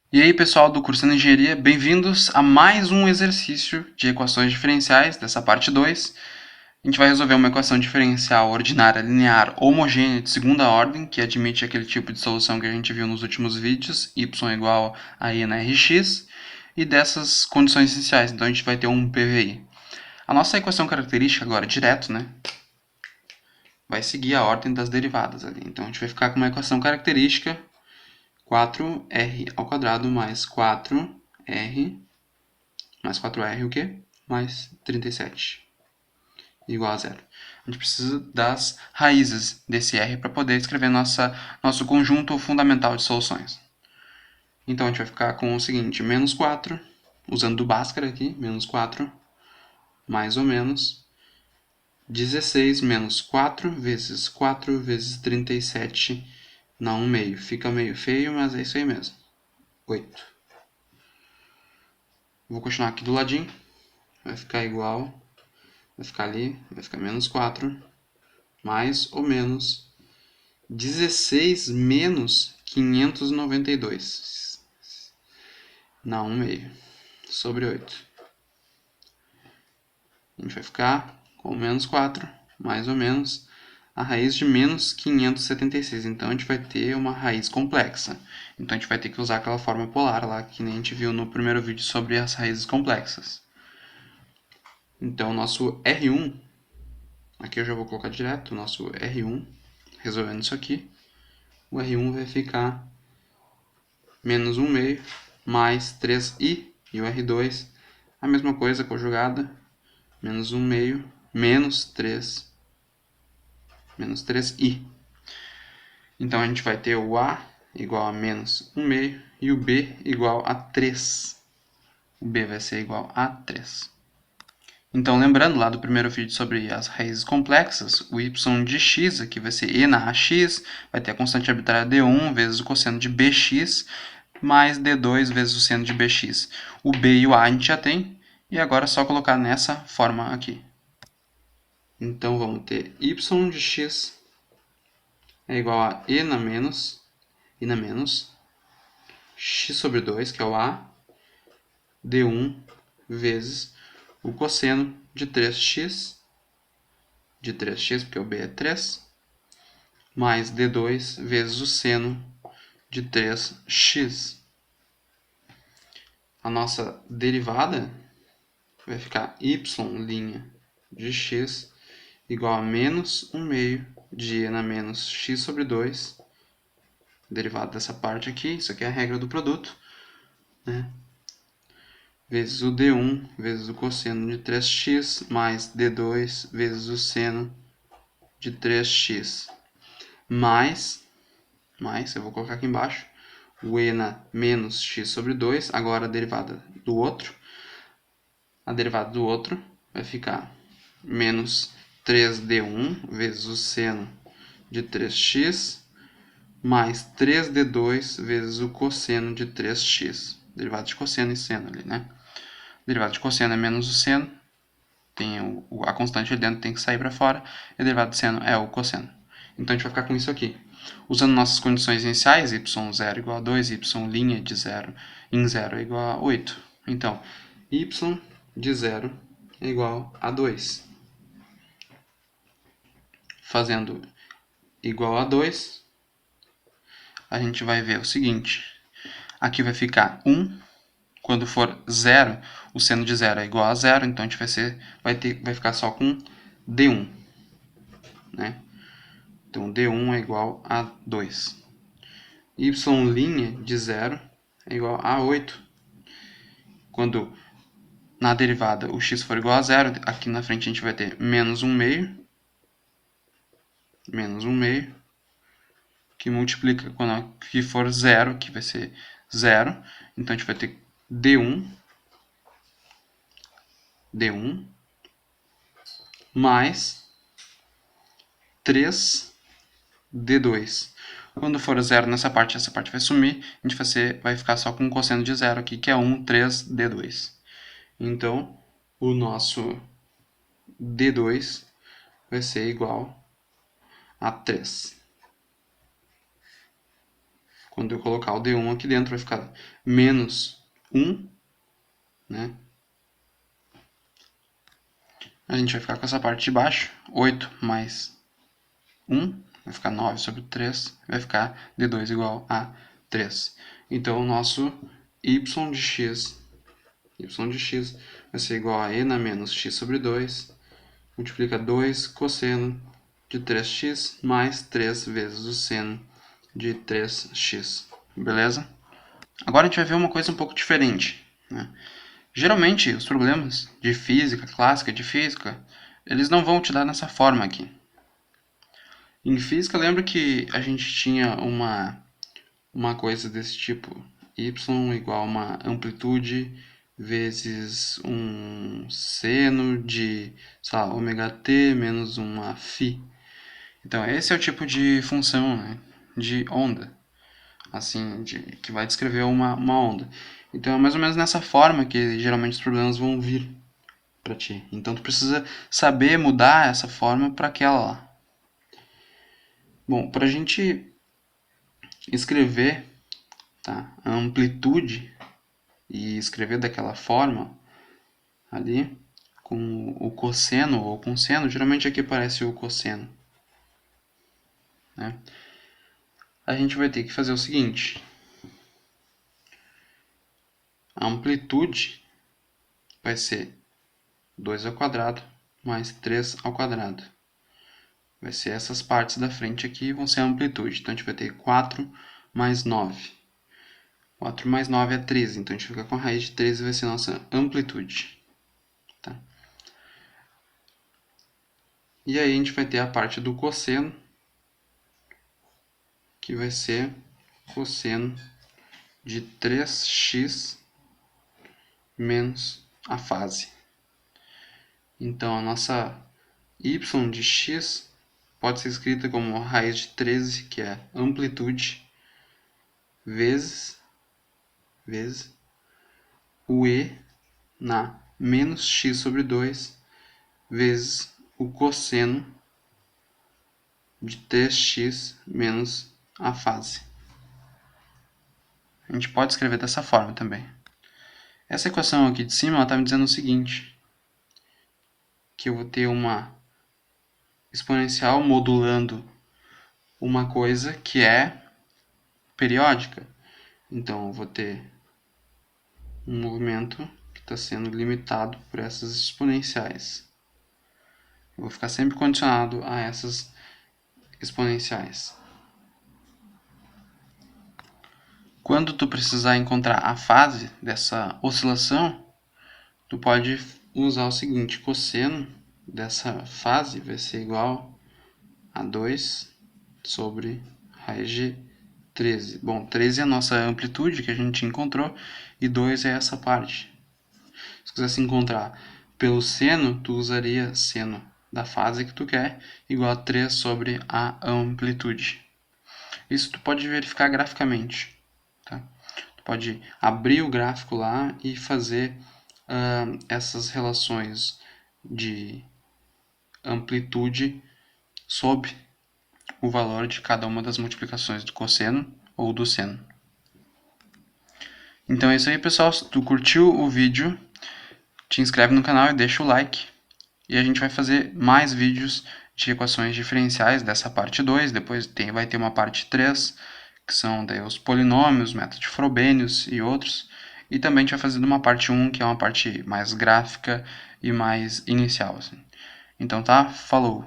E aí, pessoal do Cursando Engenharia, bem-vindos a mais um exercício de equações diferenciais, dessa parte 2. A gente vai resolver uma equação diferencial ordinária linear homogênea de segunda ordem, que admite aquele tipo de solução que a gente viu nos últimos vídeos, y igual a i na rx, e dessas condições iniciais, então a gente vai ter um PVI. A nossa equação característica agora, direto, né, vai seguir a ordem das derivadas ali. Então a gente vai ficar com uma equação característica 4r ao quadrado mais 4r mais 4r o quê? Mais 37 igual a zero. A gente precisa das raízes desse r para poder escrever nosso conjunto fundamental de soluções. Então a gente vai ficar com o seguinte, menos 4, usando do Bhaskara aqui, menos 4, mais ou menos 16 menos 4 vezes 4 vezes 37, não 1 meio. Fica meio feio, mas é isso aí mesmo. 8. Vou continuar aqui do ladinho. Vai ficar igual, vai ficar ali, vai ficar menos 4, mais ou menos 16 menos 592. Não, 1 meio. Sobre 8. A gente vai ficar com menos 4, mais ou menos, a raiz de menos 576. Então a gente vai ter uma raiz complexa. Então a gente vai ter que usar aquela forma polar lá que nem a gente viu no primeiro vídeo sobre as raízes complexas. Então o nosso R1, aqui eu já vou colocar direto o nosso R1, resolvendo isso aqui. O R1 vai ficar menos 1 meio mais 3i, e o R2 a mesma coisa conjugada, menos 1 meio menos 3i. Então a gente vai ter o A igual a menos 1 meio e o B igual a 3. O B vai ser igual a 3. Então, lembrando lá do primeiro vídeo sobre as raízes complexas, o y de x aqui vai ser e na ax, vai ter a constante arbitrária d1 vezes o cosseno de bx, mais d2 vezes o seno de bx. O b e o a a gente já tem, e agora é só colocar nessa forma aqui. Então, vamos ter y de x é igual a e na menos, x sobre 2, que é o a, d1 vezes o cosseno de 3x, porque o b é 3, mais d2 vezes o seno de 3x. A nossa derivada vai ficar y' de x igual a menos 1 meio de e na menos x sobre 2, derivada dessa parte aqui, isso aqui é a regra do produto, né? Vezes o d1 vezes o cosseno de 3x mais d2 vezes o seno de 3x, mais, eu vou colocar aqui embaixo, o e na menos x sobre 2, agora a derivada do outro. A derivada do outro vai ficar menos 3d1 vezes o seno de 3x mais 3d2 vezes o cosseno de 3x. Derivada de cosseno e seno ali, né? Derivada de cosseno é menos o seno, tem a constante ali dentro tem que sair para fora, e a derivada de seno é o cosseno. Então a gente vai ficar com isso aqui. Usando nossas condições iniciais, y0 igual a 2, y' de 0 em 0 é igual a 8. Então, y de 0 é igual a 2. Fazendo igual a 2, a gente vai ver o seguinte. Aqui vai ficar 1. Quando for 0, o seno de 0 é igual a 0, então a gente vai ficar só com d1. Né? Então, d1 é igual a 2. Y' de 0 é igual a 8. Quando na derivada o x for igual a 0, aqui na frente a gente vai ter menos 1 meio, que multiplica quando aqui for 0, que vai ser 0. Então a gente vai ter d1 mais 3d2. Quando for 0 nessa parte, essa parte vai sumir, a gente vai ficar só com o cosseno de 0 aqui, que é 1, 3d2. Então, o nosso d2 vai ser igual a 3. Quando eu colocar o D1 aqui dentro, vai ficar menos 1, né? A gente vai ficar com essa parte de baixo, 8 mais 1, vai ficar 9 sobre 3, vai ficar D2 igual a 3. Então, o nosso y de x vai ser igual a e na menos x sobre 2, multiplica 2 cosseno de 3x mais 3 vezes o seno de 3x. Beleza? Agora a gente vai ver uma coisa um pouco diferente, né? Geralmente, os problemas de física clássica, de física, eles não vão te dar nessa forma aqui. Em física, lembra que a gente tinha uma coisa desse tipo, y igual a uma amplitude vezes um seno de, sei lá, ômega t menos uma φ. Então, esse é o tipo de função, né, de onda, assim, que vai descrever uma onda. Então, é mais ou menos nessa forma que geralmente os problemas vão vir para ti. Então, tu precisa saber mudar essa forma para aquela lá. Bom, para a gente escrever, tá, a amplitude e escrever daquela forma ali, com o cosseno ou com seno, geralmente aqui aparece o cosseno, né? A gente vai ter que fazer o seguinte: a amplitude vai ser 2 ao quadrado mais 3 ao quadrado. Vai ser essas partes da frente aqui, vão ser a amplitude. Então, a gente vai ter 4 mais 9. 4 mais 9 é 13, então a gente fica com a raiz de 13 e vai ser a nossa amplitude. Tá? E aí a gente vai ter a parte do cosseno, que vai ser cosseno de 3x menos a fase. Então, a nossa y de x pode ser escrita como raiz de 13, que é amplitude, vezes o e na menos x sobre 2, vezes o cosseno de 3x menos a fase. A gente pode escrever dessa forma também. Essa equação aqui de cima está me dizendo o seguinte, que eu vou ter uma exponencial modulando uma coisa que é periódica. Então, eu vou ter um movimento que está sendo limitado por essas exponenciais. Eu vou ficar sempre condicionado a essas exponenciais. Quando tu precisar encontrar a fase dessa oscilação, tu pode usar o seguinte: cosseno dessa fase vai ser igual a 2 sobre raiz de 13. Bom, 13 é a nossa amplitude que a gente encontrou e 2 é essa parte. Se quisesse encontrar pelo seno, tu usaria seno da fase que tu quer igual a 3 sobre a amplitude. Isso tu pode verificar graficamente. Tá? Tu pode abrir o gráfico lá e fazer essas relações de amplitude sob o valor de cada uma das multiplicações do cosseno ou do seno. Então é isso aí, pessoal. Se tu curtiu o vídeo, te inscreve no canal e deixa o like. E a gente vai fazer mais vídeos de equações diferenciais dessa parte 2. Depois vai ter uma parte 3, que são daí os polinômios, método de Frobenius e outros. E também a gente vai fazer uma parte 1, que é uma parte mais gráfica e mais inicial. Assim. Então tá, falou!